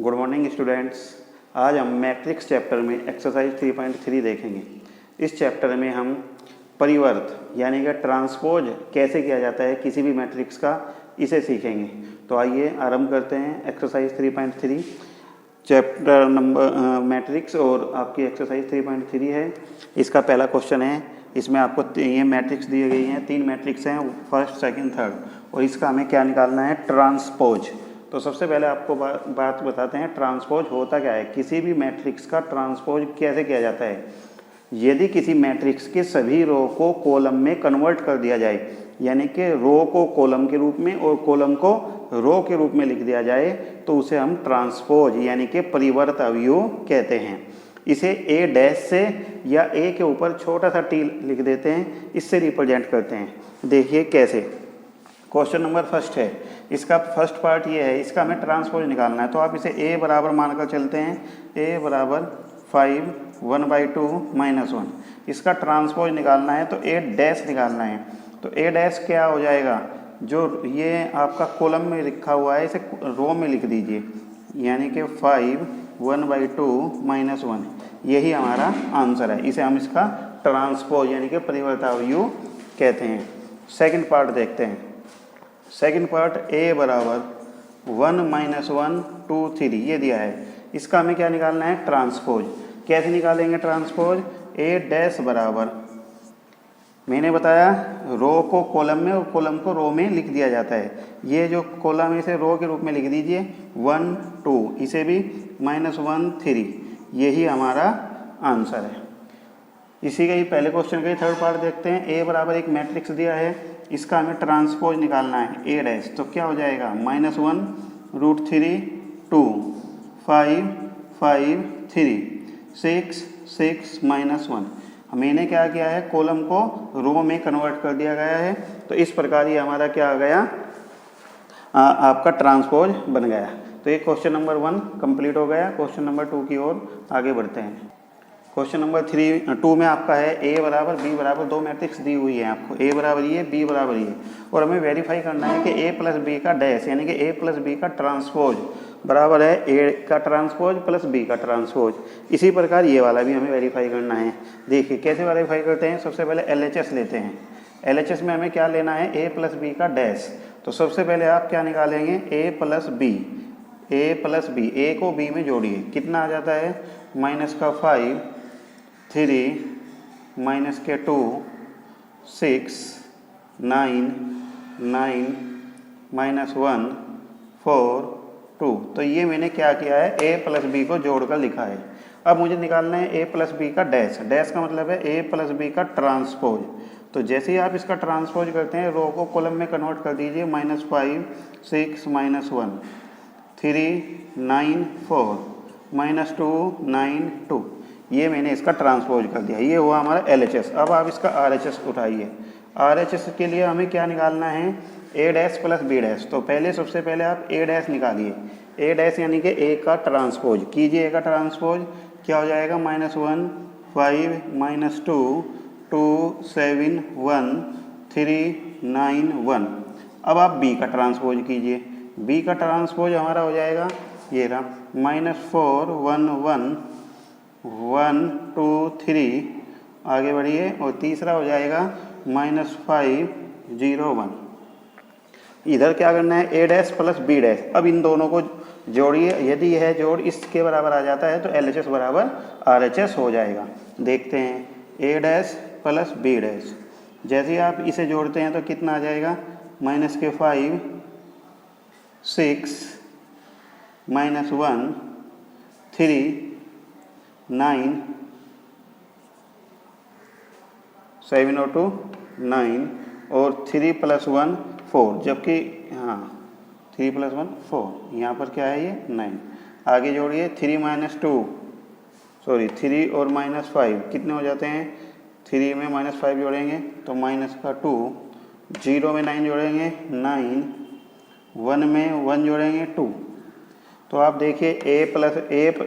Good morning students. आज हम matrix chapter में एक्सरसाइज 3.3 देखेंगे। इस चैप्टर में हम परिवर्त यानी कि ट्रांसपोज कैसे किया जाता है किसी भी मैट्रिक्स का, इसे सीखेंगे। तो आइए आरंभ करते हैं एक्सरसाइज 3.3 चैप्टर नंबर मैट्रिक्स, और आपकी एक्सरसाइज 3.3 है। इसका पहला क्वेश्चन है। इसमें आपको ये मैट्रिक्स दिए गई हैं, 3 मैट्रिक्स हैं, फर्स्ट सेकंड थर्ड, और इसका हमें क्या निकालना है, ट्रांसपोज। तो सबसे पहले आपको बात बताते हैं ट्रांसपोज होता क्या है, किसी भी मैट्रिक्स का ट्रांसपोज कैसे किया जाता है। यदि किसी मैट्रिक्स के सभी रो को कॉलम में कन्वर्ट कर दिया जाए, यानी कि रो को कॉलम के रूप में और कॉलम को रो के रूप में लिख दिया जाए, तो उसे हम ट्रांसपोज यानी कि परिवर्त अवयव कहते हैं। इसे ए डैश से या ए के ऊपर छोटा सा टी लिख देते हैं, इससे रिप्रेजेंट करते हैं। देखिए कैसे। क्वेश्चन नंबर फर्स्ट है, इसका फर्स्ट पार्ट ये है, इसका हमें ट्रांसपोज निकालना है। तो आप इसे ए बराबर मानकर चलते हैं, ए बराबर 5 1/2 -1। इसका ट्रांसपोज निकालना है तो ए डैश निकालना है। तो ए डैश क्या हो जाएगा, जो ये आपका कॉलम में लिखा हुआ है इसे रो में लिख दीजिए, यानी कि 5 1/2 -1, यही हमारा आंसर है। इसे हम इसका ट्रांसपोज यानी कि परिवर्तावयव कहते हैं। सेकंड पार्ट देखते हैं। सेकंड पार्ट ए बराबर 1 -1 2 3 ये दिया है। इसका हमें क्या निकालना है, ट्रांसपोज। कैसे निकालेंगे ट्रांसपोज, ए डैश बराबर, मैंने बताया रो को कॉलम में और कॉलम को रो में लिख दिया जाता है। ये जो कॉलम है इसे रो के रूप में लिख दीजिए 1 2, इसे भी -1 3, यही हमारा आंसर है। इसी का ही पहले क्वेश्चन का ही थर्ड पार्ट देखते हैं। ए बराबर एक मैट्रिक्स दिया है, इसका हमें ट्रांसपोज निकालना है, ए डैश। तो क्या हो जाएगा, -1 √3 2 5 5 3 6 6 -1। मैंने क्या किया है, कॉलम को रो में कन्वर्ट कर दिया गया है। तो इस प्रकार ये हमारा क्या आ गया, आपका ट्रांसपोज बन गया। तो ये क्वेश्चन नंबर 1 कंप्लीट हो गया। क्वेश्चन नंबर 2 की ओर आगे बढ़ते हैं। क्वेश्चन नंबर 2 में आपका है ए बराबर बी बराबर, 2 मैट्रिक्स दी हुई है आपको, ए बराबर ये बी बराबर ये, और हमें वेरीफाई करना है कि ए प्लस बी का डैश यानी कि ए प्लस बी का ट्रांसपोज बराबर है ए का ट्रांसपोज प्लस बी का ट्रांसपोज। इसी प्रकार ये वाला भी हमें वेरीफाई करना है। देखिए कैसे वेरीफाई करते हैं। सबसे पहले LHS लेते हैं। LHS में हमें क्या लेना है, ए प्लस बी का डैश। तो सबसे पहले आप क्या निकालेंगे, ए प्लस बी, ए प्लस बी, ए को बी में जोड़िए, कितना आ जाता है, -5 3 -2 6 9 9 -1 4 2। तो ये मैंने क्या किया है, ए प्लस बी को जोड़कर लिखा है। अब मुझे निकालना है ए प्लस बी का डैश। डैश का मतलब है ए प्लस बी का ट्रांसपोज। तो जैसे ही आप इसका ट्रांसपोज करते हैं, रो को कॉलम में कन्वर्ट कर दीजिए, -5 6 -1 3 9 4 -2 9 2, ये मैंने इसका ट्रांसपोज कर दिया। ये हुआ हमारा LHS। अब आप इसका RHS उठाइए। RHS के लिए हमें क्या निकालना है, ए डैश प्लस बी डैश। तो पहले सबसे पहले आप ए डैश निकालिए। ए डैश यानी कि ए का ट्रांसपोज कीजिए। ए का ट्रांसपोज क्या हो जाएगा, -1 5 -2 2 7 1 3 9 1। अब आप बी का ट्रांसपोज कीजिए। बी का ट्रांसपोज हमारा हो जाएगा, ये रहा, -4 1 1 1 2 3, आगे बढ़िए, और तीसरा हो जाएगा -5 0 1। इधर क्या करना है, ए डैश प्लस बी डैश। अब इन दोनों को जोड़िए। यदि यह जोड़ इसके बराबर आ जाता है तो LHS बराबर RHS हो जाएगा। देखते हैं, ए डैश प्लस बी डैश, जैसे ही आप इसे जोड़ते हैं तो कितना आ जाएगा, -5 6 -1 3 9 7 और 2 9, और 3 + 1 4, जबकि हाँ 3 + 1 4, यहाँ पर क्या है, ये 9। आगे जोड़िए, 3 और -5 कितने हो जाते हैं, 3 में -5 जोड़ेंगे तो -2, 0 में 9 जोड़ेंगे 9, 1 में 1 जोड़ेंगे 2। तो आप देखिए ए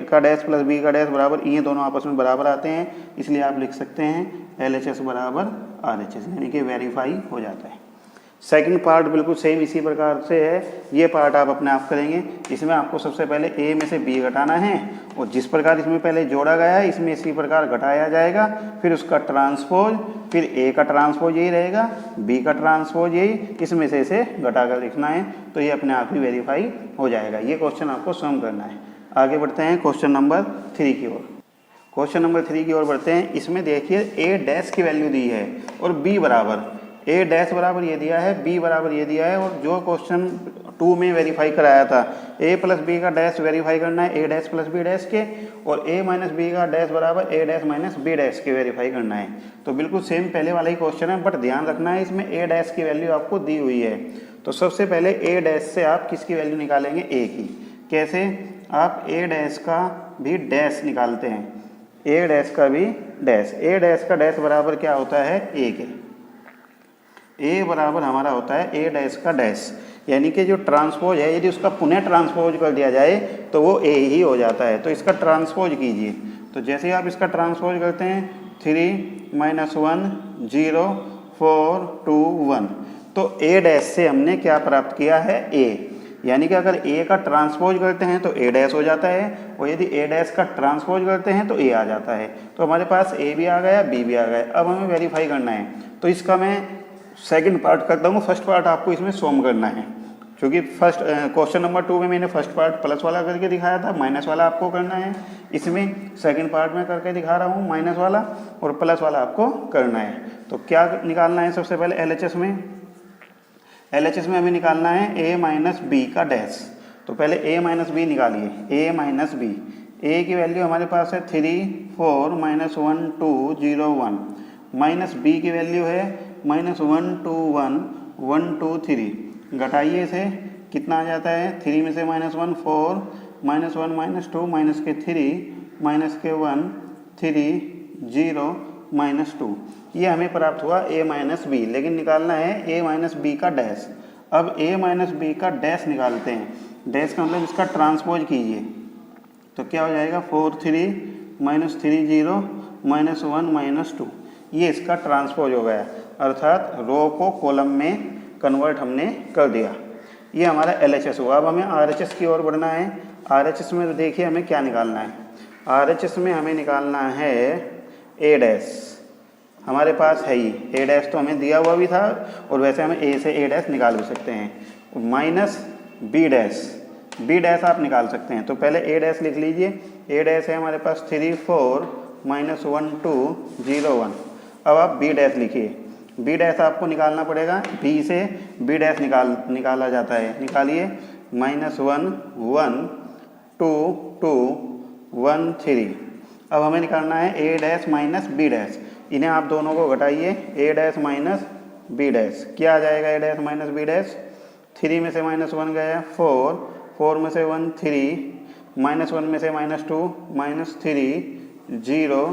का डैश प्लस बी का डैश बराबर, ये दोनों आपस में बराबर आते हैं, इसलिए आप लिख सकते हैं LHS बराबर RHS, यानी कि वेरीफाई हो जाता है। सेकंड पार्ट बिल्कुल सेम इसी प्रकार से है, ये पार्ट आप अपने आप करेंगे। इसमें आपको सबसे पहले ए में से बी घटाना है और जिस प्रकार इसमें पहले जोड़ा गया है इसमें इसी प्रकार घटाया जाएगा, फिर उसका ट्रांसपोज, फिर ए का ट्रांसपोज यही रहेगा, बी का ट्रांसपोज यही, इसमें से इसे घटा कर लिखना है, तो ये अपने आप ही वेरीफाई हो जाएगा। ये क्वेश्चन आपको स्वयं करना है। आगे बढ़ते हैं क्वेश्चन नंबर 3 की ओर। क्वेश्चन नंबर 3 की ओर बढ़ते हैं। इसमें देखिए ए डैश की वैल्यू दी है और बी बराबर, ए डैश बराबर ये दिया है, बी बराबर ये दिया है, और जो क्वेश्चन 2 में वेरीफाई कराया था ए प्लस बी का डैश वेरीफाई करना है ए डैश प्लस बी डैश के, और ए माइनस बी का डैश बराबर ए डैश माइनस बी डैश के वेरीफाई करना है। तो बिल्कुल सेम पहले वाला ही क्वेश्चन है, बट ध्यान रखना है इसमें ए डैश की वैल्यू आपको दी हुई है। तो सबसे पहले ए डैश से आप किसकी वैल्यू निकालेंगे, ए की। कैसे, आप ए डैश का भी डैश निकालते हैं, ए डैश का भी डैश, ए डैश का डैश बराबर क्या होता है, ए के। ए बराबर हमारा होता है ए डैश का डैश, यानी कि जो ट्रांसपोज है यदि उसका पुनः ट्रांसपोज कर दिया जाए तो वो ए ही हो जाता है। तो इसका ट्रांसपोज कीजिए, तो जैसे ही आप इसका ट्रांसपोज करते हैं 3 - 1 0 4 2 1, तो ए डैश से हमने क्या प्राप्त किया है, ए। यानी कि अगर ए का ट्रांसपोज करते हैं तो ए डैश हो जाता है, और यदि ए डैश का ट्रांसपोज करते हैं तो ए आ जाता है। तो हमारे पास ए भी आ गया, बी भी आ गया। अब हमें वेरीफाई करना है, तो इसका मैं सेकंड पार्ट करता हूँ, फर्स्ट पार्ट आपको इसमें सोम करना है। क्योंकि फर्स्ट क्वेश्चन नंबर 2 में मैंने फर्स्ट पार्ट प्लस वाला करके दिखाया था, माइनस वाला आपको करना है। इसमें सेकंड पार्ट में करके दिखा रहा हूँ, माइनस वाला और प्लस वाला आपको करना है। तो क्या निकालना है, सबसे पहले एलएचएस में हमें निकालना है ए माइनस बी का डैश। तो पहले ए माइनस बी निकालिए, ए माइनस बी। ए की वैल्यू हमारे पास है 3 4 - 1 2 0 1, माइनस बी की वैल्यू है -1 2 1 1 2 3। घटाइए इसे, कितना आ जाता है, 3 में से -1 4, -1 -2 माइनस के 3 माइनस के 1 3 0 -2। ये हमें प्राप्त हुआ a माइनस बी, लेकिन निकालना है a माइनस बी का डैश। अब a माइनस बी का डैश निकालते हैं, डैश का मतलब इसका ट्रांसपोज कीजिए, तो क्या हो जाएगा 4 3 -3 0 -1 -2। ये इसका ट्रांसपोज हो गया, अर्थात रो को कॉलम में कन्वर्ट हमने कर दिया। ये हमारा एलएचएस हुआ। अब हमें आरएचएस की ओर बढ़ना है। आरएचएस में तो देखिए हमें क्या निकालना है, आरएचएस में हमें निकालना है ए डैश। हमारे पास है ही ए डैश, तो हमें दिया हुआ भी था, और वैसे हमें ए से ए डैश निकाल भी सकते हैं। Minus B dash, B dash आप निकाल सकते हैं। तो पहले ए डैश लिख लीजिए, ए डैश है हमारे पास 3 4 -1 2 0 1। अब आप बी डैश लिखिए, बी डैश आपको निकालना पड़ेगा, बी से बी डैश निकाला जाता है। निकालिए, -1 1 2 2 1 3। अब हमें निकालना है ए डैश माइनस बी डैश। इन्हें आप दोनों को घटाइए, ए डैश माइनस बी डैश। क्या आ जाएगा ए डैश माइनस बी डैश, 3 में से -1 गया 4, 4 में से 1 3, -1 में से -2 -3 0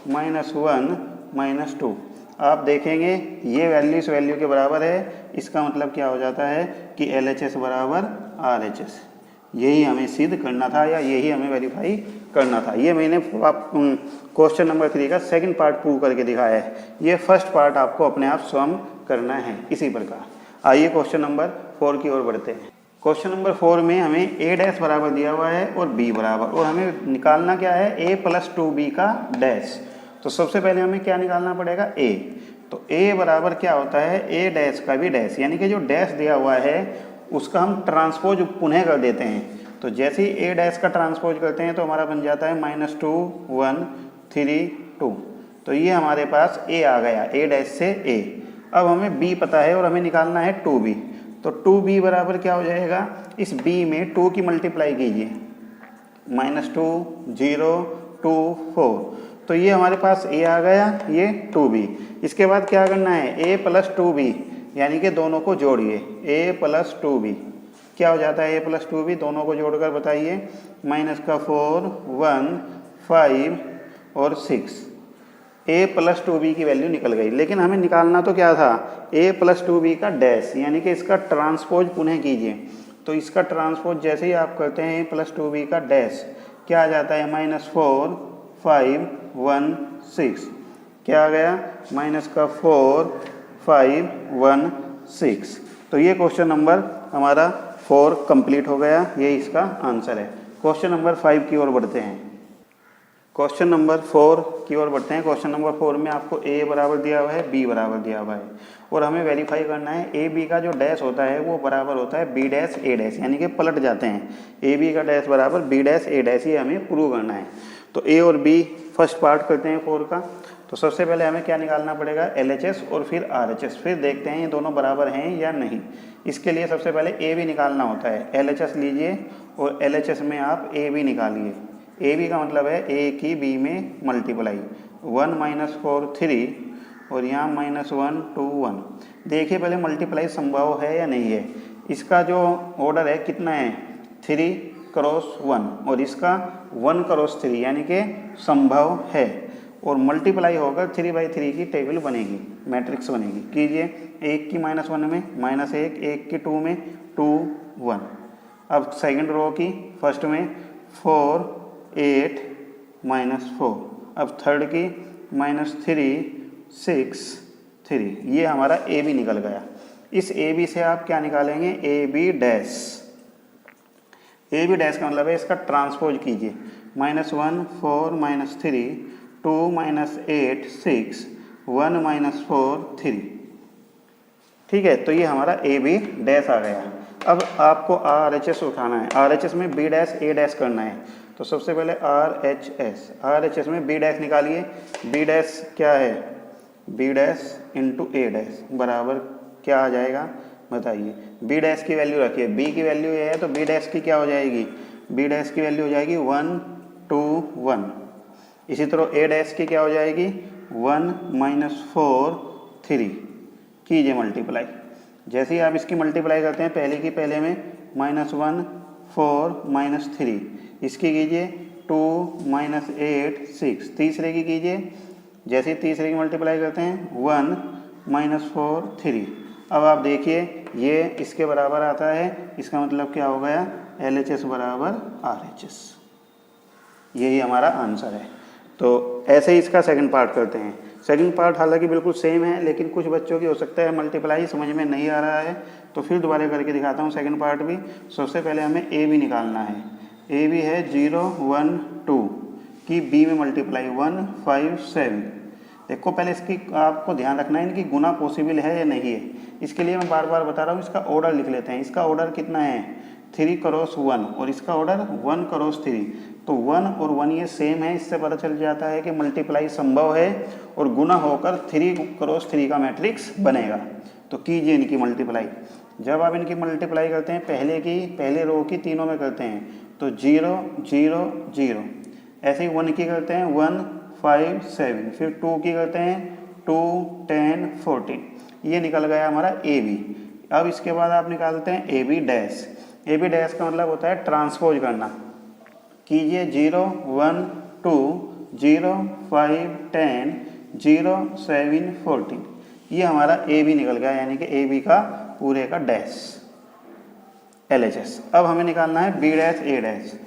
-1 -2। आप देखेंगे ये वैल्यू इस वैल्यू के बराबर है। इसका मतलब क्या हो जाता है कि LHS बराबर RHS। यही हमें सिद्ध करना था, या यही हमें वेरीफाई करना था। ये मैंने क्वेश्चन नंबर 3 का सेकंड पार्ट प्रूव करके दिखाया है। ये फर्स्ट पार्ट आपको अपने आप स्वयं करना है इसी प्रकार। आइए क्वेश्चन नंबर 4 की ओर बढ़ते हैं। क्वेश्चन नंबर 4 में हमें ए डैश बराबर दिया हुआ है और बी बराबर, और हमें निकालना क्या है, ए प्लस 2b का डैश। तो सबसे पहले हमें क्या निकालना पड़ेगा, ए। तो ए बराबर क्या होता है, ए डैश का भी डैश, यानी कि जो डैश दिया हुआ है उसका हम ट्रांसपोज पुनः कर देते हैं। तो जैसे ही ए डैश का ट्रांसपोज करते हैं तो हमारा बन जाता है -2 1 3 2। तो ये हमारे पास ए आ गया, ए डैश से ए। अब हमें बी पता है और हमें निकालना है 2b। तो 2b बराबर क्या हो जाएगा, इस b में 2 की मल्टीप्लाई कीजिए, -2 0 2 4। तो ये हमारे पास a आ गया, ये 2b। इसके बाद क्या करना है, a प्लस 2b, यानी कि दोनों को जोड़िए, a प्लस 2b। क्या हो जाता है a प्लस 2b, दोनों को जोड़कर बताइए, -4 1 5 और 6। a प्लस 2b की वैल्यू निकल गई। लेकिन हमें निकालना तो क्या था, a प्लस 2b का डैश, यानी कि इसका ट्रांसपोज पुनः कीजिए। तो इसका ट्रांसपोज जैसे ही आप करते हैं a प्लस 2b का डैश, क्या आ जाता है, -4 5 1 6। क्या आ गया, -4 5 1 6। तो ये क्वेश्चन नंबर हमारा 4 कंप्लीट हो गया, ये इसका आंसर है। क्वेश्चन नंबर 5 की ओर बढ़ते हैं। क्वेश्चन नंबर 4 की ओर बढ़ते हैं। क्वेश्चन नंबर 4 में आपको a बराबर दिया हुआ है, b बराबर दिया हुआ है और हमें वेरीफाई करना है a b का जो डैश होता है वो बराबर होता है b डैश a डैश, यानी कि पलट जाते हैं। a b का डैश बराबर b डैश a डैश, ये हमें प्रूव करना है। तो a और b फर्स्ट पार्ट करते हैं 4 का। तो सबसे पहले हमें क्या निकालना पड़ेगा, LHS और फिर RHS, फिर देखते हैं ये दोनों बराबर हैं या नहीं। इसके लिए सबसे पहले a b निकालना होता है। LHS लीजिए और LHS में आप a b निकालिए। ए बी का मतलब है ए की बी में मल्टीप्लाई, 1 - 4 3 और यहाँ -1 2 1। देखिए पहले मल्टीप्लाई संभव है या नहीं है। इसका जो ऑर्डर है कितना है, 3 क्रॉस 1 और इसका 1 क्रॉस 3, यानी कि संभव है। और मल्टीप्लाई होकर 3/3 की टेबल बनेगी, मैट्रिक्स बनेगी। कीजिए, 1 की -1 में -1, 1 की 2 में 2 1। अब सेकंड रो की फर्स्ट में 4 8 -4। अब थर्ड की -3 6 3। ये हमारा ए बी निकल गया। इस ए बी से आप क्या निकालेंगे, A B dash. A B dash का मतलब है इसका ट्रांसपोज कीजिए, -1 4 -3 2 -8 6 1 -4 3। ठीक है, तो ये हमारा ए बी डैश आ गया। अब आपको RHS उठाना है। RHS में B डैश A डैश करना है। तो सबसे पहले RHS में B डैश निकालिए। B डैश क्या है, B dash into A dash बराबर क्या आ जाएगा बताइए। B डैश की वैल्यू रखिए, B की वैल्यू ये है तो B डैश की क्या हो जाएगी, B डैश की वैल्यू हो जाएगी 1 2 1। इसी तरह A डैश की क्या हो जाएगी 1 -4 3। कीजिए मल्टीप्लाई। जैसे ही आप इसकी मल्टीप्लाई करते हैं, पहले की पहले में -1 4 -3, इसकी कीजिए 2 -8 6, तीसरे की कीजिए। जैसे ही तीसरे की मल्टीप्लाई करते हैं 1 -4 3। अब आप देखिए ये इसके बराबर आता है, इसका मतलब क्या हो गया, LHS बराबर RHS। यही हमारा आंसर है। तो ऐसे ही इसका सेकंड पार्ट करते हैं। सेकंड पार्ट हालांकि बिल्कुल सेम है, लेकिन कुछ बच्चों की हो सकता है मल्टीप्लाई समझ में नहीं आ रहा है, तो फिर दोबारा करके दिखाता हूँ सेकंड पार्ट भी। सबसे पहले हमें ए बी निकालना है। ए बी है 0 1 2 की बी में मल्टीप्लाई 1 5 7। देखो पहले इसकी आपको ध्यान रखना है इनकी गुना पॉसिबल है या नहीं है। इसके लिए मैं बार बार बता रहा हूँ, इसका ऑर्डर लिख लेते हैं। इसका ऑर्डर कितना है 3 क्रॉस 1 और इसका ऑर्डर 1 क्रॉस 3। तो 1 और 1 ये सेम है, इससे पता चल जाता है कि मल्टीप्लाई संभव है और गुना होकर 3 क्रॉस 3 का मैट्रिक्स बनेगा। तो कीजिए इनकी मल्टीप्लाई। जब आप इनकी मल्टीप्लाई करते हैं पहले रो की तीनों में करते हैं तो 0 0 0। ऐसे ही 1 की करते हैं 1 5 7, फिर 2 की करते हैं 2 10 14। ये निकल गया हमारा ए बी। अब इसके बाद आप निकालते हैं A B dash. A B dash का मतलब होता है ट्रांसपोज करना। कीजिए 0 1 2 0 5 10 0 7 14। ये हमारा ए बी निकल गया, यानी कि ए बी का पूरे का डैश LHS। अब हमें निकालना है B dash A dash.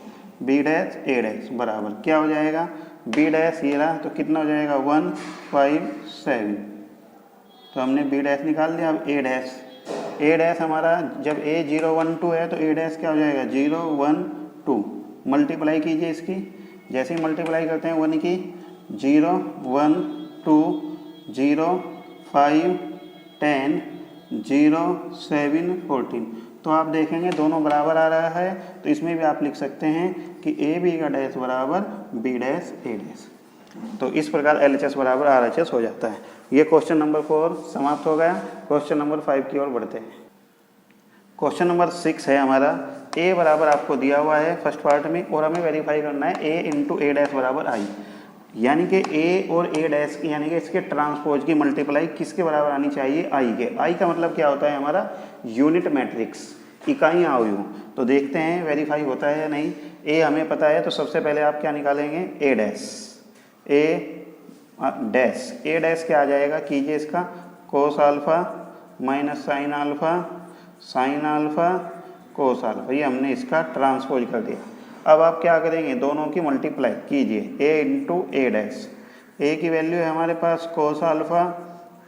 B dash A dash बराबर क्या हो जाएगा, B डैश ये रहा तो कितना हो जाएगा 1 5 7। तो हमने B डैश निकाल लिया। अब A डैश हमारा जब A 0 1 2 है तो A डैश क्या हो जाएगा 0 1 2। मल्टीप्लाई कीजिए इसकी। जैसे ही मल्टीप्लाई करते हैं 1 की 0 1 2 0 5 10 0 7 14। तो आप देखेंगे दोनों बराबर आ रहा है, तो इसमें भी आप लिख सकते हैं कि ए बी का डैश बराबर B डैश A डैश। तो इस प्रकार LHS बराबर RHS हो जाता है। ये क्वेश्चन नंबर 4 समाप्त हो गया। क्वेश्चन नंबर 5 की ओर बढ़ते हैं। क्वेश्चन नंबर 6 है हमारा। A बराबर आपको दिया हुआ है फर्स्ट पार्ट में और हमें वेरीफाई करना है A इंटू A डैश बराबर I, यानी कि A और A डैश यानी कि इसके ट्रांसपोज की मल्टीप्लाई किसके बराबर आनी चाहिए, I के। I का मतलब क्या होता है हमारा यूनिट मैट्रिक्स, इकाइयाँ अवयव। तो देखते हैं वेरीफाई होता है या नहीं। A हमें पता है तो सबसे पहले आप क्या निकालेंगे A डैश। A डैश क्या आ जाएगा, कीजिए इसका cos alpha minus sine alpha cos alpha. ये हमने इसका ट्रांसपोज कर दिया। अब आप क्या करेंगे, दोनों की मल्टीप्लाई कीजिए A into A dash. A की वैल्यू है हमारे पास cos alpha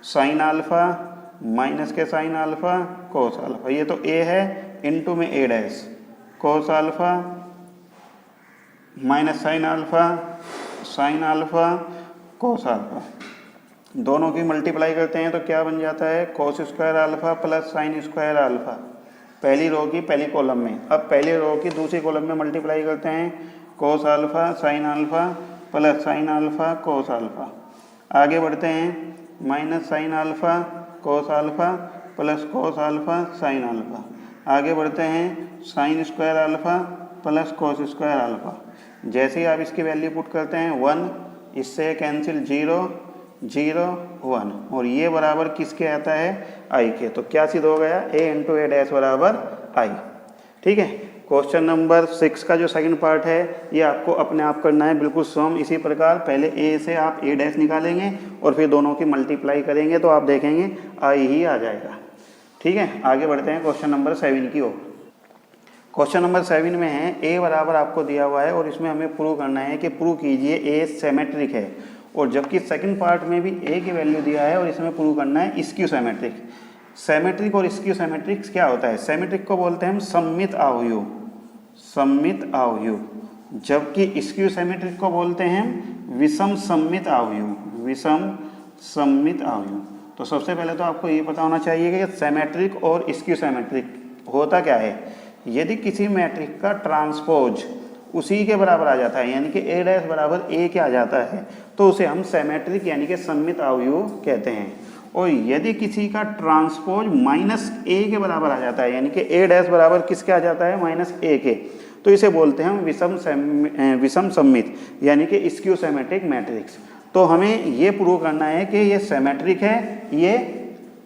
sine alpha minus के साइन अल्फ़ा कोस अल्फ़ा, ये तो ए है, इनटू में A dash cos alpha minus sine alpha cos alpha, दोनों की मल्टीप्लाई करते हैं तो क्या बन जाता है, cos square alpha plus sine square alpha, पहली रो की पहली कॉलम में। अब पहली रो की दूसरी कॉलम में मल्टीप्लाई करते हैं, cos alpha sine alpha plus sign alpha cos alpha. आगे बढ़ते हैं, minus sine alpha cos alpha plus cos alpha sine alpha. आगे बढ़ते हैं, sine square alpha plus cos square alpha. जैसे ही आप इसकी वैल्यू पुट करते हैं 1, इससे कैंसिल 0 0 1, और ये बराबर किसके आता है, आई के। तो क्या सिद्ध हो गया, ए इंटू ए डैश बराबर आई। ठीक है। क्वेश्चन नंबर 6 का जो सेकंड पार्ट है ये आपको अपने आप करना है, बिल्कुल स्वयं इसी प्रकार। पहले ए से आप ए डैश निकालेंगे और फिर दोनों की मल्टीप्लाई करेंगे तो आप देखेंगे आई ही आ जाएगा। ठीक है, आगे बढ़ते हैं क्वेश्चन नंबर 7 की ओर। क्वेश्चन नंबर 7 में है ए बराबर आपको दिया हुआ है और इसमें हमें प्रूव करना है कि प्रूव कीजिए ए सिमेट्रिक है, और जबकि सेकंड पार्ट में भी ए की वैल्यू दिया है और इसमें प्रूव करना है स्क्यू सिमेट्रिक। सिमेट्रिक और स्क्यू सिमेट्रिक क्या होता है, सिमेट्रिक को बोलते हैं हम सममित अवयव, सममित अवयव, जबकि स्क्यू सिमेट्रिक को बोलते हैं विषम सममित अवयव, विषम सममित अवयव। तो सबसे पहले तो आपको ये पता होना चाहिए कि सिमेट्रिक और स्क्यू सिमेट्रिक होता क्या है। यदि किसी मैट्रिक का ट्रांसपोज उसी के बराबर आ जाता है, यानी कि ए डैश बराबर ए के आ जाता है, तो उसे हम सिमेट्रिक यानी कि सममित अवयव कहते हैं। और यदि किसी का ट्रांसपोज माइनस ए के बराबर आ जाता है, यानी कि ए डैश बराबर किसके आ जाता है, माइनस ए के, तो इसे बोलते हैं हम विषम सममित यानी कि स्क्यू सिमेट्रिक मैट्रिक्स। तो हमें ये प्रूव करना है कि ये सिमेट्रिक है, ये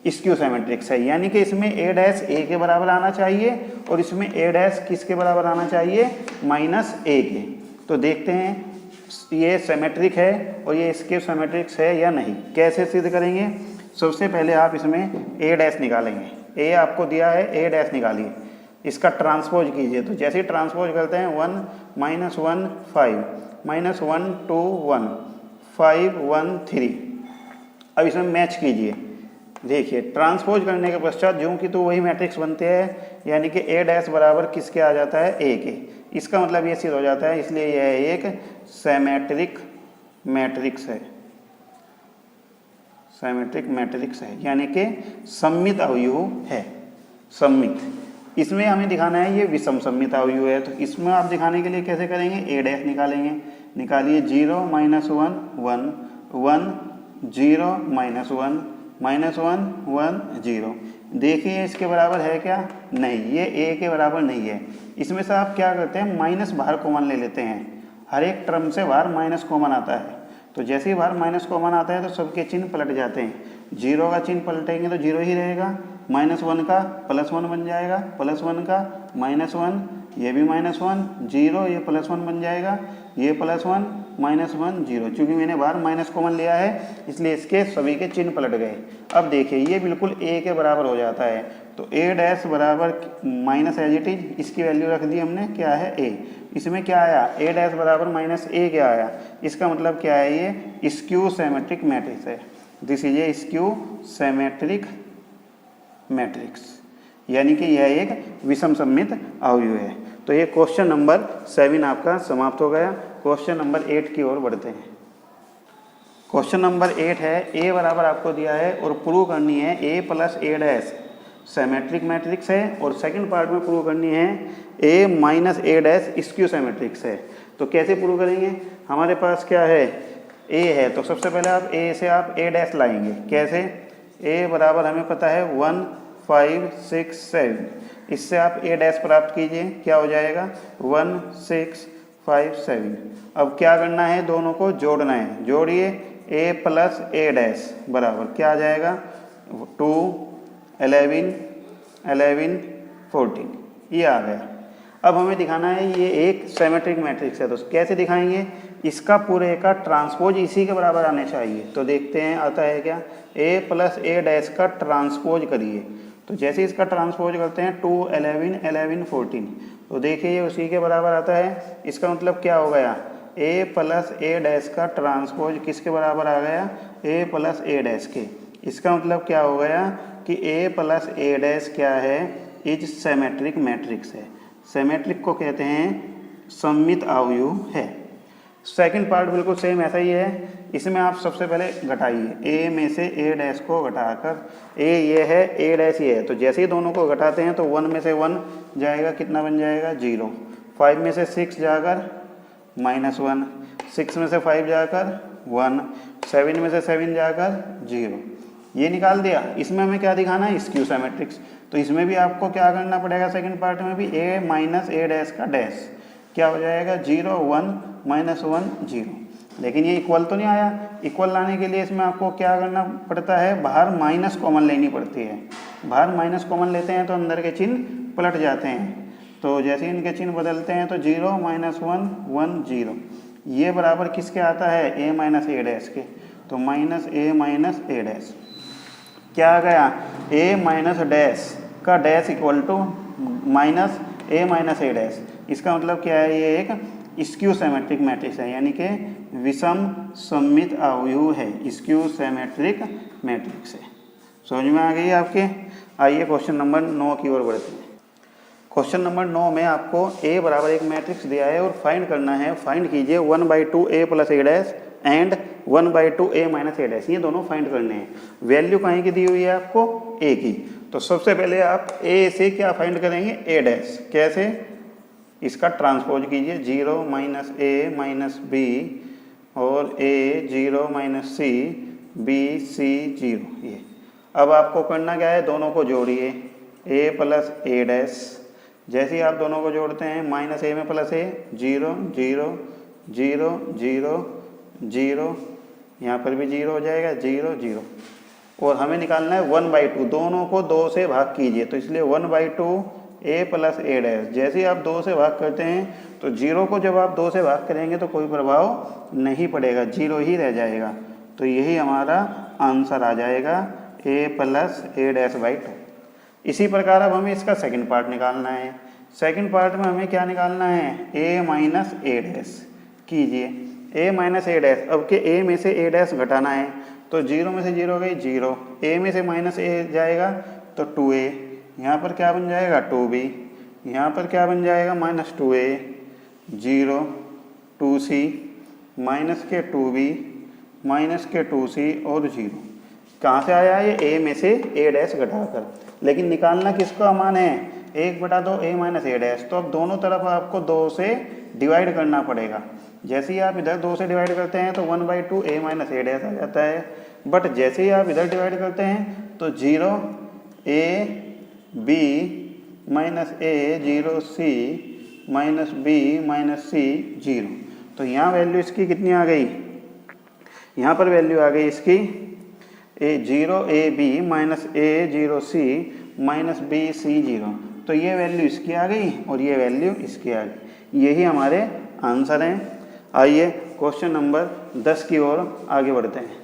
स्क्यू सिमेट्रिक्स है, यानी कि इसमें ए डैश ए के बराबर आना चाहिए और इसमें ए डैश किसके बराबर आना चाहिए, माइनस ए के। तो देखते हैं ये सिमेट्रिक है और ये स्क्यू सिमेट्रिक्स है या नहीं। कैसे सिद्ध करेंगे, सबसे पहले आप इसमें ए डैश निकालेंगे, ए आपको दिया है, ए डैश निकालिए, इसका ट्रांसपोज कीजिए। तो जैसे ही ट्रांसपोज करते हैं 1 -1 5 -1 2 1 5 1 3। अब इसमें मैच कीजिए, देखिए ट्रांसपोज करने के पश्चात जो कि तो वही मैट्रिक्स बनते हैं, यानी कि ए डैश बराबर किसके आ जाता है, ए के। इसका मतलब ये सिद्ध हो जाता है, इसलिए यह एक सिमेट्रिक मैट्रिक्स है, सिमेट्रिक मैट्रिक्स है, यानी कि सममित अवयव है, सममित। इसमें हमें दिखाना है ये विषम सममित अवयव है। तो इसमें आप दिखाने के लिए कैसे करेंगे, ए डैश निकालेंगे, निकालिए 0 -1 1 1 0 -1 -1 1 0। देखिए इसके बराबर है क्या, नहीं, ये ए के बराबर नहीं है। इसमें से आप क्या करते हैं, माइनस बाहर कॉमन ले लेते हैं, हर एक टर्म से बाहर माइनस कॉमन आता है। तो जैसे ही बाहर माइनस कॉमन आता है तो सबके चिन्ह पलट जाते हैं। 0 का चिन्ह पलटेंगे तो 0 ही रहेगा, -1 का +1 बन जाएगा, +1 का -1, ये भी -1 0, ये +1 बन जाएगा, ये +1 -1 0। चूँकि मैंने बाहर माइनस कॉमन लिया है इसलिए इसके सभी के चिन्ह पलट गए। अब देखिए ये बिल्कुल ए के बराबर हो जाता है। तो ए डैश बराबर माइनस एज इट इज, इसकी वैल्यू रख दी हमने, क्या है ए। इसमें क्या आया, ए डैश बराबर -a क्या आया, इसका मतलब क्या है, ये स्क्यू सिमेट्रिक मैट्रिक्स है। This is A skew symmetric matrix, यानी कि यह एक विषम सममित अवयव है। तो ये क्वेश्चन नंबर 7 आपका समाप्त हो गया। क्वेश्चन नंबर 8 की ओर बढ़ते हैं। क्वेश्चन नंबर 8 है, ए बराबर आपको दिया है और प्रूव करनी है ए plus A dash symmetric matrix है, और सेकंड पार्ट में प्रूव करनी है ए माइनस ए डैश स्क्यू सिमेट्रिक्स है। तो कैसे प्रूव करेंगे, हमारे पास क्या है, ए है, तो सबसे पहले आप ए से आप ए डैश लाएंगे। कैसे, ए बराबर हमें पता है 1 5 6 7, इससे आप ए डैश प्राप्त कीजिए, क्या हो जाएगा 1 6 5 7। अब क्या करना है, दोनों को जोड़ना है, जोड़िए, ए प्लस ए डैश बराबर क्या आ जाएगा 2 11 11 14, ये आ गया। अब हमें दिखाना है ये एक सिमेट्रिक मैट्रिक्स है, तो कैसे दिखाएंगे, इसका पूरे का ट्रांसपोज इसी के बराबर आने चाहिए। तो देखते हैं आता है क्या, ए प्लस ए डैश का ट्रांसपोज करिए। तो जैसे इसका ट्रांसपोज करते हैं 2 11 11 14, तो देखिए ये उसी के बराबर आता है। इसका मतलब क्या हो गया, ए प्लस ए डैश का ट्रांसपोज किसके बराबर आ गया, ए प्लस ए डैश के। इसका मतलब क्या हो गया, कि ए प्लस ए डैश क्या है, इज सिमेट्रिक मैट्रिक्स है। सिमेट्रिक को कहते हैं सममित अवयव है। सेकंड पार्ट बिल्कुल सेम ऐसा ही है। इसमें आप सबसे पहले घटाइए, ए में से ए डैश को घटाकर, ए ये है, ए डैश ये है, तो जैसे ही दोनों को घटाते हैं तो 1 में से 1 जाएगा, कितना बन जाएगा 0। 5 में से 6 जाकर -1, 6 में से 5 जाकर 1, 7 में से 7 जाकर 0। ये निकाल दिया। इसमें हमें क्या दिखाना है, स्क्यू सिमेट्रिक्स। तो इसमें भी आपको क्या करना पड़ेगा, सेकंड पार्ट में भी ए माइनस ए डैश का डैश क्या हो जाएगा 0 1 -1 0। लेकिन ये इक्वल तो नहीं आया। इक्वल लाने के लिए इसमें आपको क्या करना पड़ता है, बाहर माइनस कॉमन लेनी पड़ती है। बाहर माइनस कॉमन लेते हैं तो अंदर के चिन्ह पलट जाते हैं। तो जैसे इनके चिन्ह बदलते हैं तो 0 -1 1 0, ये बराबर किसके आता है, ए माइनस ए डैश के। तो माइनस ए डैश क्या आ गया, ए माइनस डैश का dash equal to minus A minus A dash. इसका मतलब क्या है, ये एक स्क्यू सिमेट्रिक मैट्रिक्स है, यानी कि विषम सममित अवयव है, स्क्यू सिमेट्रिक मैट्रिक्स है। समझ में आ गई आपके। आइए क्वेश्चन नंबर 9 की ओर बढ़ते हैं। क्वेश्चन नंबर 9 में आपको ए बराबर एक मैट्रिक्स दिया है और फाइंड करना है। फाइंड कीजिए 1/2 A plus A dash and 1/2 A minus A dash, ये दोनों फाइंड करने हैं। वैल्यू कहीं की दी हुई है आपको, ए की। तो सबसे पहले आप ए से क्या फाइंड करेंगे, ए डैश। कैसे, इसका ट्रांसपोज कीजिए, 0 -a -b और a 0 -c b c 0। ये अब आपको करना क्या है, दोनों को जोड़िए, a प्लस ए डैश। जैसे ही आप दोनों को जोड़ते हैं, -a में +a 0 0 0 0 0, यहाँ पर भी 0 हो जाएगा, 0 0। और हमें निकालना है 1/2, दोनों को 2 से भाग कीजिए। तो इसलिए 1/2 ए प्लस ए डैश। जैसे ही आप 2 से भाग करते हैं तो 0 को जब आप 2 से भाग करेंगे तो कोई प्रभाव नहीं पड़ेगा, 0 ही रह जाएगा। तो यही हमारा आंसर आ जाएगा, ए प्लस ए डैश बाई 2। इसी प्रकार अब हमें इसका सेकंड पार्ट निकालना है। सेकंड पार्ट में हमें क्या निकालना है, ए माइनस ए डैश कीजिए, ए माइनस ए डैश। अब के ए में से ए डैश घटाना है, तो 0 में से 0 गई 0, ए में से माइनस ए जाएगा तो 2a, यहाँ पर क्या बन जाएगा 2b, यहाँ पर क्या बन जाएगा -2a 0 2c माइनस के 2b माइनस के 2c और 0। कहाँ से आया ये, ए में से ए डैश घटाकर। लेकिन निकालना किसका मान है, 1/2 ए माइनस ए डैश। तो अब दोनों तरफ आपको 2 से डिवाइड करना पड़ेगा। जैसे ही आप इधर 2 से डिवाइड करते हैं तो 1/2 ए माइनस ए डैश आ जाता है। बट जैसे ही आप इधर डिवाइड करते हैं तो 0 a b minus a 0 c minus b minus c 0। तो यहाँ वैल्यू इसकी कितनी आ गई, यहाँ पर वैल्यू आ गई इसकी a0 ab minus a0 c minus b c 0। तो ये वैल्यू इसकी आ गई और ये वैल्यू इसकी आ गई। यही हमारे आंसर हैं। आइए क्वेश्चन नंबर 10 की ओर आगे बढ़ते हैं।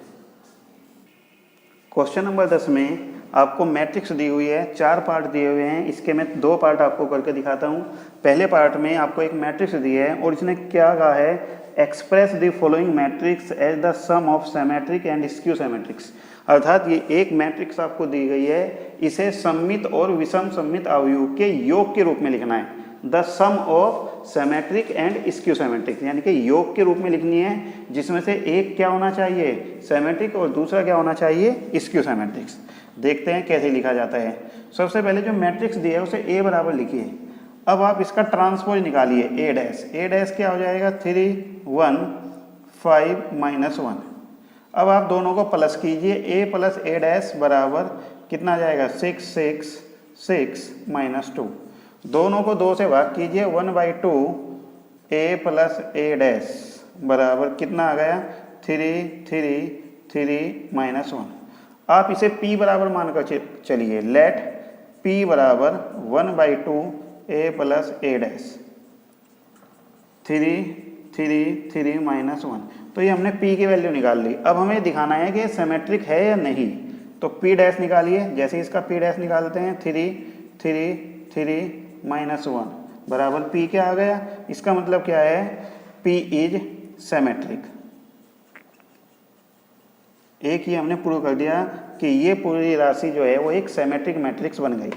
क्वेश्चन नंबर 10 में आपको मैट्रिक्स दी हुई है, 4 पार्ट दिए हुए हैं। इसके मैं 2 पार्ट आपको करके दिखाता हूँ। पहले पार्ट में आपको एक मैट्रिक्स दी है और इसने क्या कहा है, express the following matrix as the sum of symmetric and skew symmetrics. अर्थात ये एक मैट्रिक्स आपको दी गई है, इसे सममित और विषम सममित अवयव के योग के रूप में लिखना है। The sum of symmetric and skew symmetric, यानी कि योग के रूप में लिखनी है, जिसमें से एक क्या होना चाहिए, सिमेट्रिक, और दूसरा क्या होना चाहिए, स्क्यू सिमेट्रिक्स। देखते हैं कैसे लिखा जाता है। सबसे पहले जो मैट्रिक्स दिया है उसे ए बराबर लिखिए। अब आप इसका ट्रांसपोज निकालिए, ए डैश। ए डैश क्या हो जाएगा, 3 1 5 -1। अब आप दोनों को प्लस कीजिए, ए प्लस ए डैश बराबर कितना आ जाएगा, 6 6 6 -2। दोनों को 2 से भाग कीजिए, 1/2 ए प्लस ए डैश बराबर कितना आ गया, 3 3 3 -1। आप इसे p बराबर मानकर चलिए, लेट p बराबर 1/2 a प्लस ए डैश 3 3 3 -1। तो ये हमने p की वैल्यू निकाल ली। अब हमें दिखाना है कि सिमेट्रिक है या नहीं। तो p डैश निकालिए। जैसे इसका p डैश निकालते हैं, 3 3 3 -1 बराबर p क्या आ गया। इसका मतलब क्या है, p इज सिमेट्रिक। एक ही हमने प्रूव कर दिया कि ये पूरी राशि जो है वो एक सिमेट्रिक मैट्रिक्स बन गई।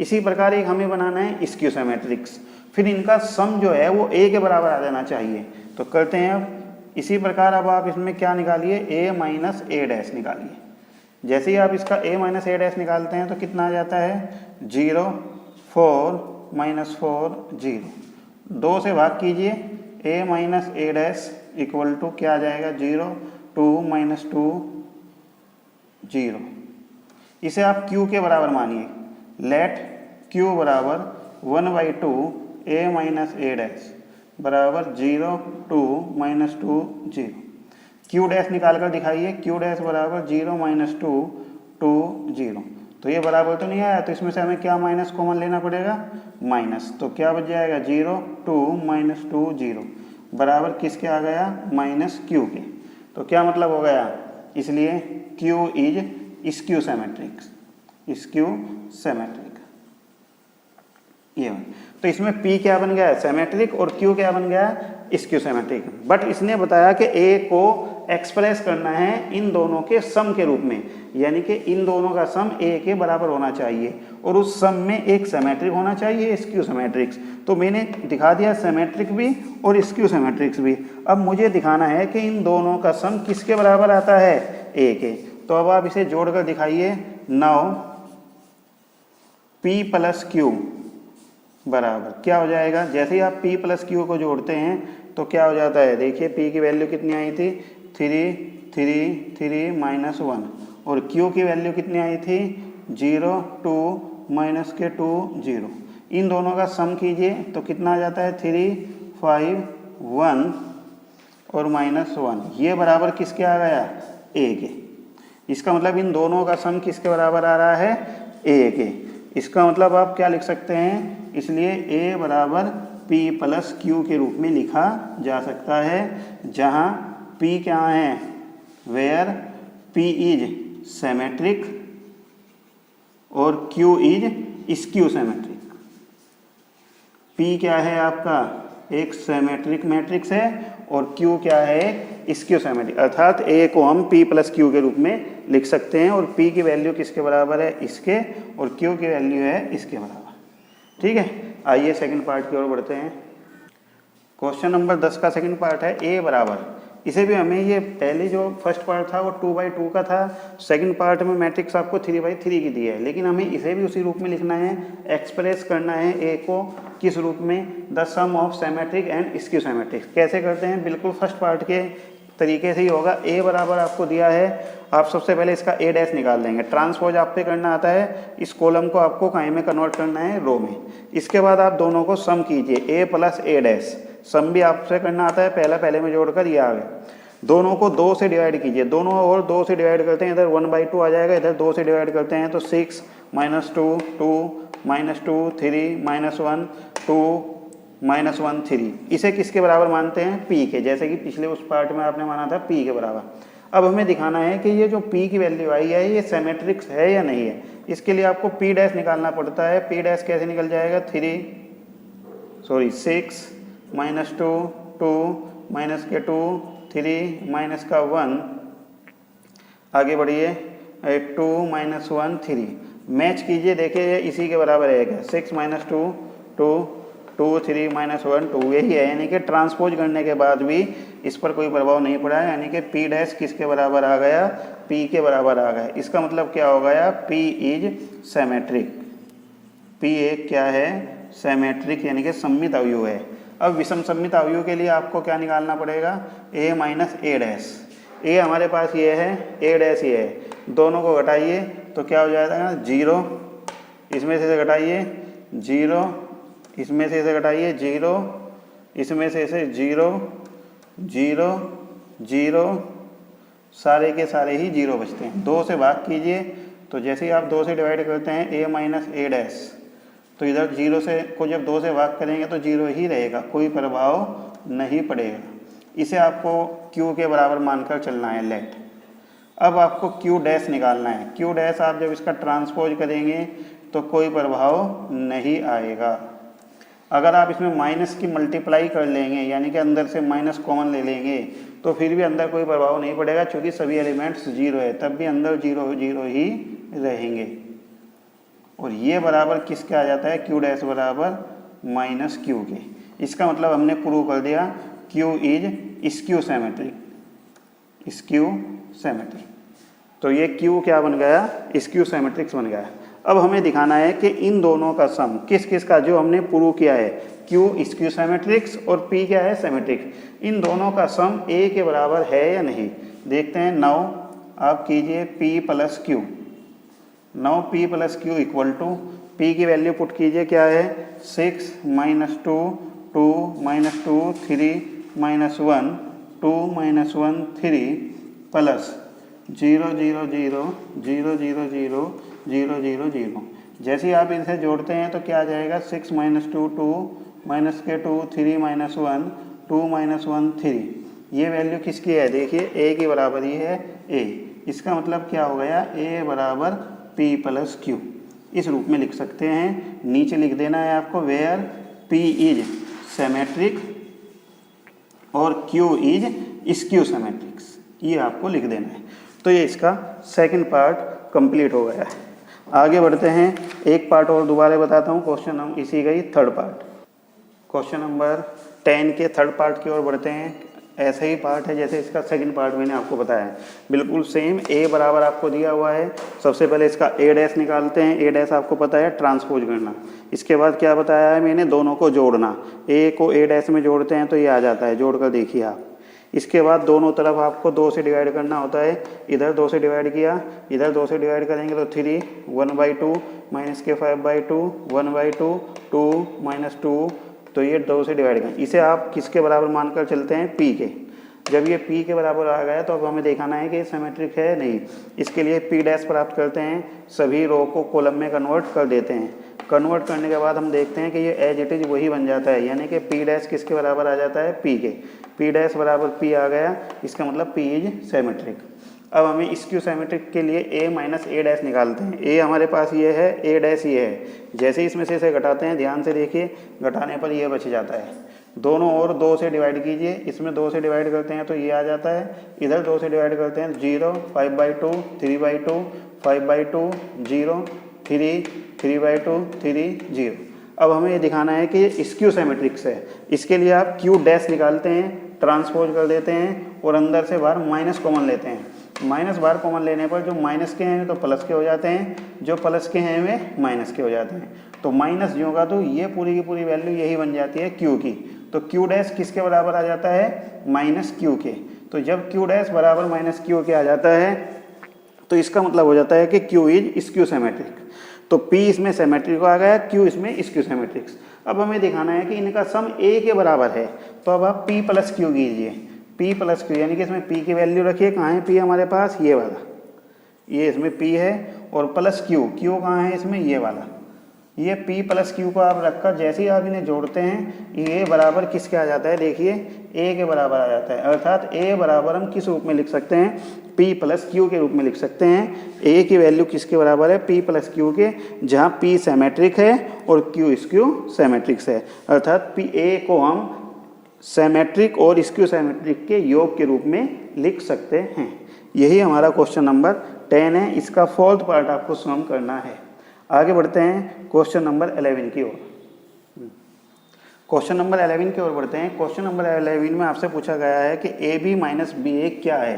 इसी प्रकार एक हमें बनाना है स्क्यू सिमेट्रिक्स, फिर इनका सम जो है वो ए के बराबर आ जाना चाहिए। तो करते हैं अब इसी प्रकार, अब आप इसमें क्या निकालिए, a माइनस ए डैश निकालिए। जैसे ही आप इसका a माइनस ए डैश निकालते हैं तो कितना आ जाता है, 0 4 माइनस 4 0, 2 से भाग कीजिए, a minus A dash equal to क्या आ जाएगा, 0 2 माइनस 2 0। इसे आप q के बराबर मानिए, लेट q बराबर 1/2 a माइनस ए डैश बराबर 0 2 माइनस 2 0। q डैश निकाल कर दिखाइए, q डैश बराबर 0 माइनस 2 2 0। तो ये बराबर तो नहीं आया, तो इसमें से हमें क्या माइनस कॉमन लेना पड़ेगा, माइनस। तो क्या बच जाएगा, 0 2 माइनस 2 0 बराबर किसके आ गया, माइनस q के। तो क्या मतलब हो गया, इसलिए q is skew symmetric, skew symmetric. ये तो इसमें P क्या बन गया, सिमेट्रिक, और Q क्या बन गया, स्क्यू सिमेट्रिक। बट इसने बताया कि A को एक्सप्रेस करना है इन दोनों के सम के रूप में, यानी कि इन दोनों का सम A के बराबर होना चाहिए और उस सम में एक सिमेट्रिक होना चाहिए, स्क्यू सिमेट्रिक्स। तो मैंने दिखा दिया सिमेट्रिक भी और स्क्यू सिमेट्रिक्स भी। अब मुझे दिखाना है कि इन दोनों का सम किसके बराबर आता है, A के। तो अब आप इसे जोड़कर दिखाइए, नाउ P प्लस Q बराबर क्या हो जाएगा, जैसे ही आप P प्लस Q को जोड़ते हैं तो क्या हो जाता है, देखिए P की वैल्यू कितनी आई थी, 3 3 3 माइनस 1, और Q की वैल्यू कितनी आई थी, 0 2 माइनस के 2 0। इन दोनों का सम कीजिए तो कितना आ जाता है, 3 5 1 और माइनस 1, ये बराबर किसके आ गया, A के। इसका मतलब इन दोनों का सम किसके बराबर आ रहा है, A के। इसका मतलब आप क्या लिख सकते हैं, इसलिए A बराबर P प्लस Q के रूप में लिखा जा सकता है, जहाँ P क्या है, वेयर P इज सिमेट्रिक और Q is skew symmetric. P क्या है आपका, एक सिमेट्रिक मैट्रिक्स है, और Q क्या है, स्क्यू सिमेट्रिक। अर्थात A को हम P प्लस Q के रूप में लिख सकते हैं, और P की वैल्यू किसके बराबर है, इसके, और Q की वैल्यू है इसके बराबर। ठीक है, आइए सेकंड पार्ट की ओर बढ़ते हैं। क्वेश्चन नंबर 10 का सेकंड पार्ट है, A बराबर। इसे भी हमें, ये पहले जो फर्स्ट पार्ट था वो 2/2 का था, सेकंड पार्ट में मैट्रिक्स आपको 3/3 की दी है, लेकिन हमें इसे भी उसी रूप में लिखना है, एक्सप्रेस करना है A को किस रूप में, the sum of symmetric and skew symmetric. कैसे करते हैं, बिल्कुल फर्स्ट पार्ट के तरीके से ही होगा। A बराबर आपको दिया है, आप सबसे पहले इसका A डैश निकाल देंगे, ट्रांसपोज आप पे करना आता है, इस कॉलम को आपको कहीं में कन्वर्ट करना है, रो में। इसके बाद आप दोनों को सम कीजिए, A प्लस ए डैश, सम भी आपसे करना आता है, पहला पहले में जोड़कर ये आ गया। दोनों को 2 से डिवाइड कीजिए, दोनों और 2 से डिवाइड करते हैं, इधर 1/2 आ जाएगा, इधर 2 से डिवाइड करते हैं तो 6 माइनस 2 2 माइनस 2 3 माइनस 1 2 माइनस 1 3। इसे किसके बराबर मानते हैं, P के, जैसे कि पिछले उस पार्ट में आपने माना था P के बराबर। अब हमें दिखाना है कि ये जो P की वैल्यू आई है ये सिमेट्रिक्स है या नहीं है। इसके लिए आपको P डैश निकालना पड़ता है। P डैश कैसे निकल जाएगा, 6 माइनस 2 2 माइनस के 2 3 माइनस का 1, आगे बढ़िए, 2 माइनस 1 3, मैच कीजिए, देखिए इसी के बराबर है क्या, 6 माइनस 2 2 2 3 माइनस 1 2, यही है, यानी कि ट्रांसपोज करने के बाद भी इस पर कोई प्रभाव नहीं पड़ा है, यानी कि P डैश किसके बराबर आ गया, P के बराबर आ गया। इसका मतलब क्या हो गया, P इज सिमेट्रिक, P एक क्या है, सिमेट्रिक, यानी कि सममित अवयव है। अब विषम सममित अवयव के लिए आपको क्या निकालना पड़ेगा, A minus A dash. A हमारे पास ये है, A डैश ये है, दोनों को घटाइए तो क्या हो जाएगा, 0, इसमें से घटाइए 0, इसमें से घटाइए 0, इसमें से 0 0 0, सारे के सारे ही 0 बचते हैं। 2 से भाग कीजिए तो जैसे ही आप 2 से डिवाइड करते हैं A माइनस ए डैश, तो इधर 0 से को जब 2 से भाग करेंगे तो 0 ही रहेगा, कोई प्रभाव नहीं पड़ेगा। इसे आपको Q के बराबर मानकर चलना है, लेट। अब आपको Q डैश निकालना है। Q डैश आप जब इसका ट्रांसपोज करेंगे तो कोई प्रभाव नहीं आएगा। अगर आप इसमें माइनस की मल्टीप्लाई कर लेंगे यानी कि अंदर से माइनस कॉमन ले लेंगे तो फिर भी अंदर कोई प्रभाव नहीं पड़ेगा, क्योंकि सभी एलिमेंट्स जीरो है, तब भी अंदर जीरो जीरो ही रहेंगे। और ये बराबर किसके आ जाता है, क्यू डैश बराबर माइनस क्यू के। इसका मतलब हमने प्रूव कर दिया Q is skew symmetric, skew symmetric. तो ये क्यू क्या बन गया, स्क्यू सिमेट्रिक्स बन गया। अब हमें दिखाना है कि इन दोनों का सम किस किस का, जो हमने प्रूव किया है क्यू स्क्यू सिमेट्रिक्स और पी क्या है सिमेट्रिक, इन दोनों का सम ए के बराबर है या नहीं। देखते हैं। नाउ आप कीजिए P plus Q, now P plus Q equal to P की वैल्यू पुट कीजिए, क्या है 6 minus 2 2 minus 2 3 minus 1 2 minus 1 3 plus 0 0 0 0 0 0 0 0 0। जैसे ही आप इनसे जोड़ते हैं तो क्या आ जाएगा, 6 माइनस 2 2 माइनस के 2 3 माइनस 1 2 माइनस 1 3। ये वैल्यू किसकी है, देखिए ए की बराबर ही है ए। इसका मतलब क्या हो गया, ए बराबर पी प्लस क्यू। इस रूप में लिख सकते हैं। नीचे लिख देना है आपको वेयर पी इज सिमेट्रिक और क्यू इज स्क्यू सिमेट्रिक्स, ये आपको लिख देना है। तो ये इसका सेकंड पार्ट कंप्लीट हो गया है। आगे बढ़ते हैं, एक पार्ट और दोबारा बताता हूँ, क्वेश्चन हम इसी का ही थर्ड पार्ट, क्वेश्चन नंबर 10 के थर्ड पार्ट की ओर बढ़ते हैं। ऐसा ही पार्ट है जैसे इसका सेकंड पार्ट मैंने आपको बताया है, बिल्कुल सेम। ए बराबर आपको दिया हुआ है, सबसे पहले इसका ए डैश निकालते हैं। ए डैश आपको पता है ट्रांसपोज करना। इसके बाद क्या बताया है मैंने, दोनों को जोड़ना। ए को ए डैश में जोड़ते हैं तो ये आ जाता है, जोड़ कर देखिए आप। इसके बाद दोनों तरफ आपको 2 से डिवाइड करना होता है। इधर 2 से डिवाइड किया, इधर 2 से डिवाइड करेंगे तो 3 1/2 माइनस के 5/2 1/2 2 माइनस 2, तो ये 2 से डिवाइड करें। इसे आप किसके बराबर मानकर चलते हैं, पी के। जब ये पी के बराबर आ गया तो अब हमें दिखाना है कि ये सिमेट्रिक है नहीं। इसके लिए पी डैश प्राप्त करते हैं, सभी रो को कॉलम में कन्वर्ट कर देते हैं। कन्वर्ट करने के बाद हम देखते हैं कि ये एज इट इज वही बन जाता है, यानी कि पी डैश किसके बराबर आ जाता है, पी के। पी डैश बराबर पी आ गया, इसका मतलब पी इज सिमेट्रिक। अब हमें स्क्यू सिमेट्रिक के लिए ए माइनस ए डैश निकालते हैं। ए हमारे पास ये है, ए डैश ये है। जैसे इसमें से इसे घटाते हैं, ध्यान से देखिए, घटाने पर ये बच जाता है। दोनों ओर 2 से डिवाइड कीजिए, इसमें 2 से डिवाइड करते हैं तो ये आ जाता है। इधर 2 से डिवाइड करते हैं 0 5/2 3/2 5/2 0 3 3/2 3 0। अब हमें ये दिखाना है कि ये स्क्यू सिमेट्रिक्स है। इसके लिए आप क्यू डैश निकालते हैं, ट्रांसपोज कर देते हैं और अंदर से बाहर माइनस कॉमन लेते हैं। माइनस बाहर कॉमन लेने पर जो माइनस के हैं तो प्लस के हो जाते हैं, जो प्लस के हैं वे माइनस के हो जाते हैं। तो माइनस जो होगा तो ये पूरी की पूरी वैल्यू यही बन जाती है क्यू की। तो क्यू डैश किसके बराबर आ जाता है, माइनस क्यू के। तो जब क्यू डैश बराबर माइनस क्यू के आ जाता है तो इसका मतलब हो जाता है कि क्यू इज स्क्यू सिमेट्रिक। तो पी इसमें सिमेट्रिक आ गया, क्यू इसमें स्क्यू सिमेट्रिक्स। अब हमें दिखाना है कि इनका सम ए के बराबर है। तो अब आप पी प्लस क्यू कीजिए, पी प्लस क्यू, यानी कि इसमें पी की वैल्यू रखिए। कहाँ है पी हमारे पास, ये वाला, ये इसमें पी है। और प्लस क्यू, क्यू कहाँ है इसमें, ये वाला। ये p प्लस क्यू को आप रखकर जैसे ही आप इन्हें जोड़ते हैं, ये बराबर किसके आ जाता है, देखिए a के बराबर आ जाता है। अर्थात a बराबर हम किस रूप में लिख सकते हैं, p प्लस क्यू के रूप में लिख सकते हैं। a की वैल्यू किसके बराबर है, p प्लस क्यू के, जहाँ p सिमेट्रिक है और q स्क्यू सिमेट्रिक्स है। अर्थात a को हम सिमेट्रिक और स्क्यू सिमेट्रिक के योग के रूप में लिख सकते हैं। यही हमारा क्वेश्चन नंबर 10 है। इसका फोर्थ पार्ट आपको सम करना है। आगे बढ़ते हैं क्वेश्चन नंबर 11 की ओर। क्वेश्चन नंबर 11 की ओर बढ़ते हैं। क्वेश्चन नंबर 11 में आपसे पूछा गया है कि ए बी माइनस बी ए क्या है,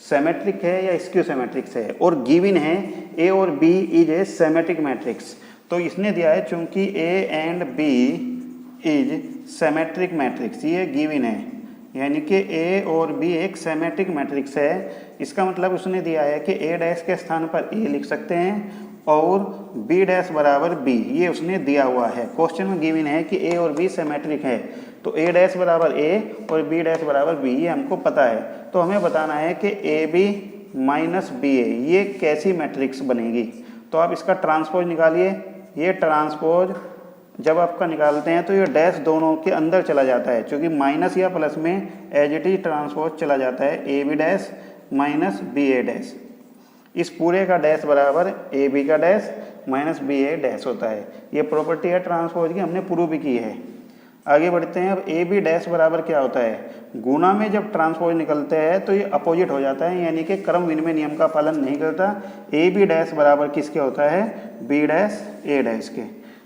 सिमेट्रिक है या स्क्यू सिमेट्रिक्स है, और गिवन है ए और B is a symmetric matrix. तो इसने दिया है चूंकि A and B is symmetric matrix, ये गिवन है, यानी कि ए और बी एक सिमेट्रिक मैट्रिक्स है। इसका मतलब उसने दिया है कि ए डैश के स्थान पर ए लिख सकते हैं और बी डैश बराबर बी, ये उसने दिया हुआ है। क्वेश्चन में गिवन है कि ए और बी सिमेट्रिक है, तो ए डैश बराबर ए और बी डैश बराबर बी, ये हमको पता है। तो हमें बताना है कि ए बी माइनस बी ए ये कैसी मैट्रिक्स बनेगी। तो आप इसका ट्रांसपोज निकालिए। ये ट्रांसपोज जब आपका निकालते हैं तो ये डैश दोनों के अंदर चला जाता है, क्योंकि माइनस या प्लस में एज इट इज ट्रांसपोज चला जाता है। A B dash minus B A dash. इस पूरे का डैश बराबर ए बी का dash minus B A dash होता है। ये प्रॉपर्टी है ट्रांसपोज की, हमने प्रूव भी की है। आगे बढ़ते हैं। अब ए बी डैश बराबर क्या होता है, गुना में जब ट्रांसपोज निकलते हैं तो ये अपोजिट हो जाता है, यानी कि क्रम विनिमय नियम का पालन नहीं करता। ए बी डैश बराबर किसके होता है, बी डैश ए डैश के,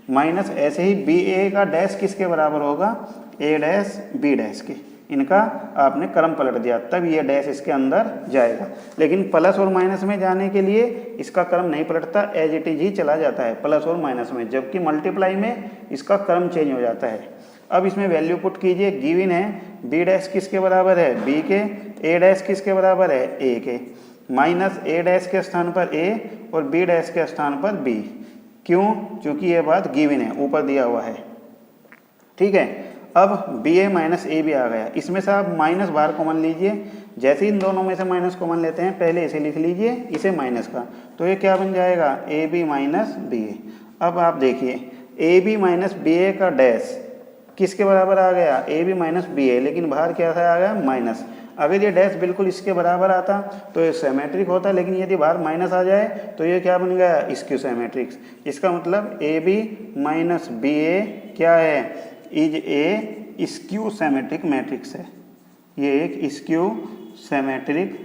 माइनस ऐसे ही बी ए का डैश किसके बराबर होगा, ए डैश बी डैश के। इनका आपने क्रम पलट दिया, तब ये डैश इसके अंदर जाएगा। लेकिन प्लस और माइनस में जाने के लिए इसका क्रम नहीं पलटता, एज इट इज ही चला जाता है प्लस और माइनस में, जबकि मल्टीप्लाई में इसका क्रम चेंज हो जाता है। अब इसमें वैल्यू पुट कीजिए, गिवन है बी डैश किसके बराबर है, बी के, ए डैश किसके बराबर है, ए के, माइनस ए डैश के स्थान पर ए और बी डैश के स्थान पर बी। क्यों, क्योंकि ये बात गिवन है, ऊपर दिया हुआ है। ठीक है, अब बी ए माइनस ए भी आ गया, इसमें से आप माइनस बाहर कॉमन लीजिए। जैसे इन दोनों में से माइनस कॉमन लेते हैं, पहले इसे लिख लीजिए, इसे माइनस का, तो ये क्या बन जाएगा, ए बी माइनस बी ए। अब आप देखिए ए बी माइनस बी ए का डैश किसके बराबर आ गया, ए बी माइनस बी ए, लेकिन बाहर क्या था, आ गया माइनस। अगर ये डैश बिल्कुल इसके बराबर आता तो ये सिमेट्रिक होता, लेकिन यदि बाहर माइनस आ जाए तो ये क्या बन गया, स्क्यू सिमेट्रिक। इसका मतलब ए बी माइनस बी ए क्या है, is A skew symmetric matrix है। ये एक स्क्यू सिमेट्रिक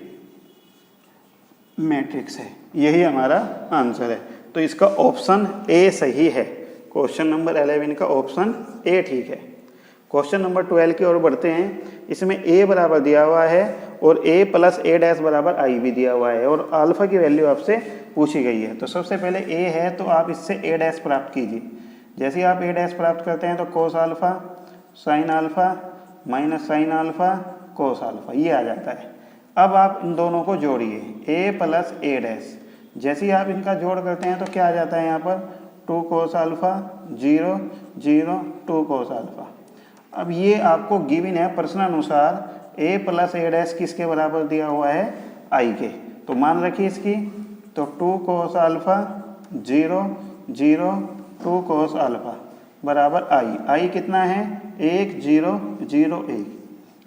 मैट्रिक्स है, यही हमारा आंसर है। तो इसका ऑप्शन ए सही है। क्वेश्चन नंबर 11 का ऑप्शन ए ठीक है। क्वेश्चन नंबर 12 की ओर बढ़ते हैं। इसमें ए बराबर दिया हुआ है और ए प्लस ए डैश बराबर आई भी दिया हुआ है और अल्फा की वैल्यू आपसे पूछी गई है। तो सबसे पहले ए है तो आप इससे ए डैश प्राप्त कीजिए। जैसे ही आप ए डैश प्राप्त करते हैं तो कोस alpha sine alpha minus sine alpha cos alpha, ये आ जाता है। अब आप इन दोनों को जोड़िए, ए प्लस ए डैश। जैसे ही आप इनका जोड़ करते हैं तो क्या आ जाता है यहाँ पर, 2 कोस अल्फा 0 0 2 कोस अल्फा। अब ये आपको गिवन है प्रश्नानुसार ए प्लस ए डैश किसके बराबर दिया हुआ है, आई के। तो मान रखिए इसकी, तो 2 कोस अल्फा 0 0 2 कोस अल्फा बराबर आई। आई कितना है, 1 0 0 1,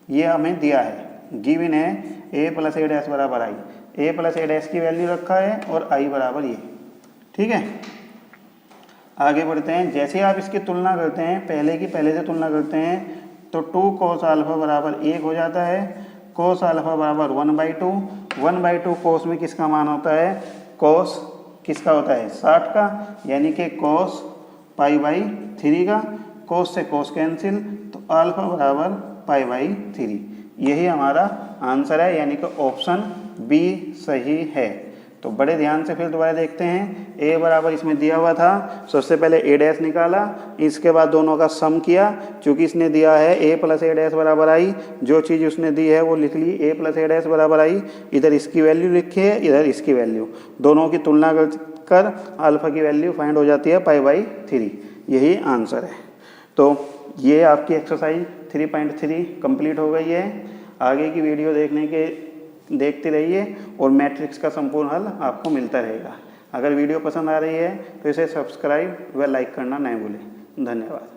ये हमें दिया है, गिवन है ए प्लस ए डैश बराबर आई। ए प्लस ए डैश की वैल्यू रखा है और आई बराबर ये। ठीक है, आगे बढ़ते हैं। जैसे आप इसकी तुलना करते हैं, पहले की पहले से तुलना करते हैं, तो 2 कोस अल्फा बराबर 1 हो जाता है, कोस अल्फा बराबर 1/2। 1/2 कोस में किसका मान होता है, कोस किसका होता है, 60 का, यानी कि कोस π/3 का। कोस से कोस कैंसिल, तो अल्फा बराबर π/3। यही हमारा आंसर है, यानी कि ऑप्शन बी सही है। तो बड़े ध्यान से फिर दोबारा देखते हैं। ए बराबर इसमें दिया हुआ था, सबसे पहले ए डैश निकाला, इसके बाद दोनों का सम किया। चूंकि इसने दिया है ए प्लस ए डैश बराबर आई, जो चीज़ उसने दी है वो लिख ली, ए प्लस ए डैश बराबर आई। इधर इसकी वैल्यू लिखी है, इधर इसकी वैल्यू, दोनों की तुलना कर अल्फा की वैल्यू फाइंड हो जाती है π/3। यही आंसर है। तो ये आपकी एक्सरसाइज 3.3 कंप्लीट हो गई है। आगे की वीडियो देखते रहिए और मैट्रिक्स का संपूर्ण हल आपको मिलता रहेगा। अगर वीडियो पसंद आ रही है तो इसे सब्सक्राइब व लाइक करना न भूलें। धन्यवाद।